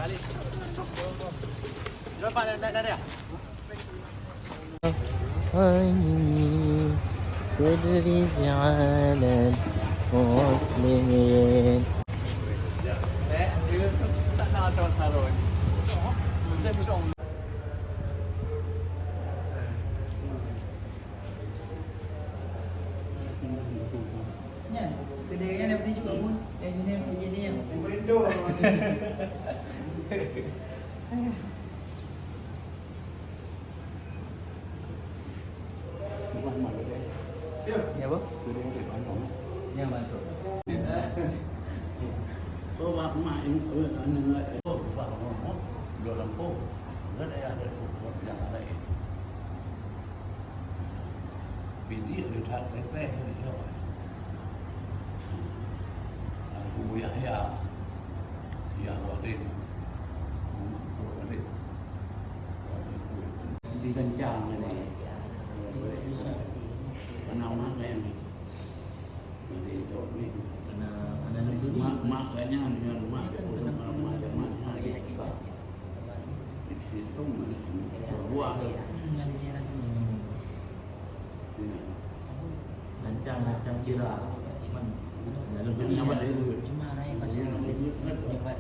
Ali. Jom Pak, dah ya. كالرجال المسلمين. Tak nak tahu-tahu. Saya bukan. Kan? Kedai kan daripada juga pun engineer yang Window. Ya apa? Yang bantu. Có bác mãi anh lại có bảo nó rồi làm cô rất là để một nhà này vì đi được thằng cái bé thì rồi cũng ya ya rồi đi đi canh chàng này này nào mắt em đi rồi đi mak kayaknya dengan mak di situ buah Lancang sirah. ini apa dia dulu Cuma rai pasal lipat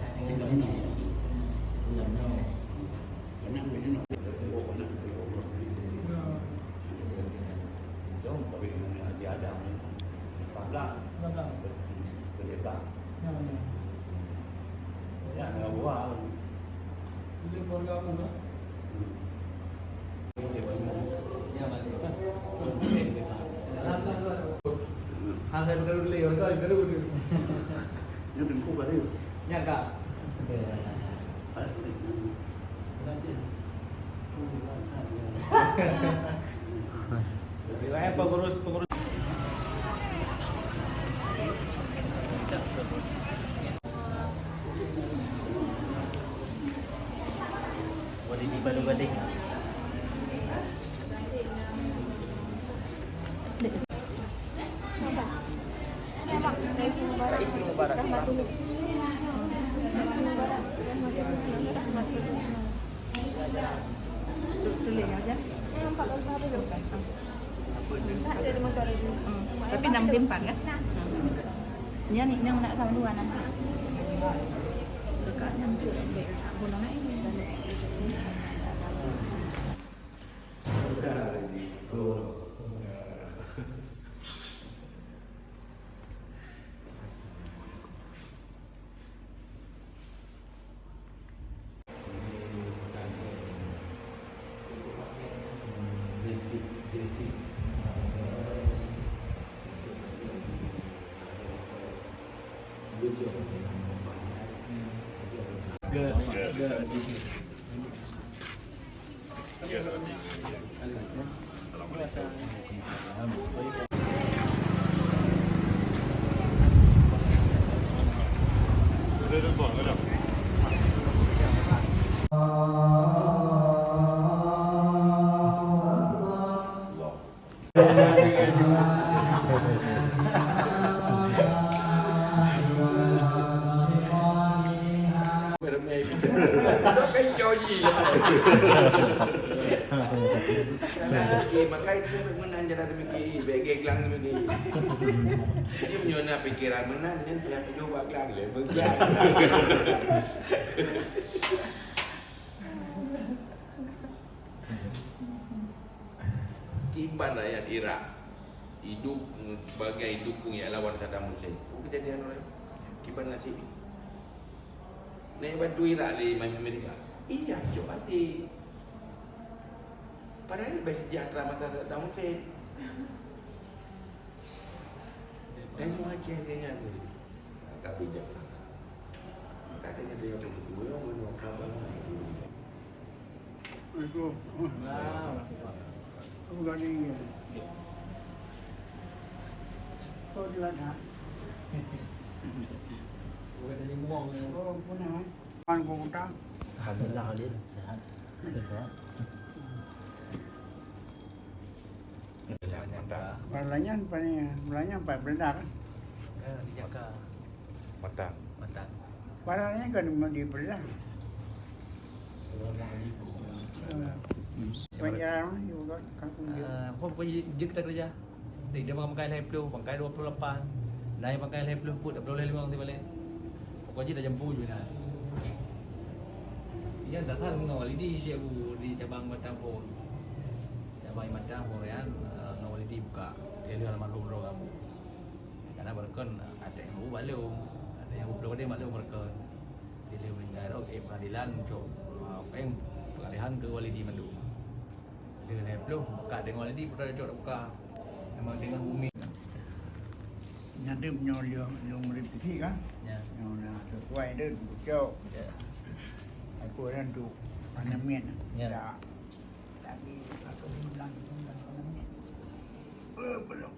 karena begini tapi ini ada tabla berdebat ya nggak buah Ini keluarga aku kan. Saya bergaul dulu, bergaul dulu. Ini tengku kali. Ya kak. Riwayat pengurus. Body di bading. Istri Mubarak. Tulis aja. Tapi 6 kan? Ini yang nak tahu dua nanti. Dekatnya untuk bulan ini. Cái cho gì makanya itu menang jadi demikian bagai gelang demikian dia menyona pikiran menang dan dia coba gelang le bergerak Kiban rakyat Irak hidup sebagai dukung yang lawan Saddam Hussein kejadian orang Kiban nasib naik bantu Irak di Amerika iya coba sih padahal lebih sejahtera masa Saddam Hussein tengok aja dia agak bijaksana katanya dia begitu yang menurut kabar itu aku gak ingin kau di mana? Bukan dari muang. Oh punya kan kau utang Alhamdulillah Halil sehat. balanya apa benar Dijaga matang matang. balanya kan mau dibelah Penjara mah juga kampung dia. Pokoknya kita kerja. Dia bangkai 20, bangkai 28. Naik bangkai 20 put, boleh 5 nanti balik. Pokoknya dah jemput juga nak. Ia dah kan mengawal di si Abu di cabang Batang pun. Cabang Batang pun kan ngawal di buka. Dia di halaman rumah kamu. Karena berkon ada yang balung, ada yang belum ada maklum berkon. Dia meninggal pengadilan untuk apa yang pengalihan ke Walidi Mandu. Dia belum buka dengan Walidi pun ada cok buka. Memang dengan bumi. Nanti punya yang meripiti kan? Ya. Yang nak sesuai dia jauh. Ya. Aku kan tu panamian. Ya. Tapi aku bilang panamian. Belum.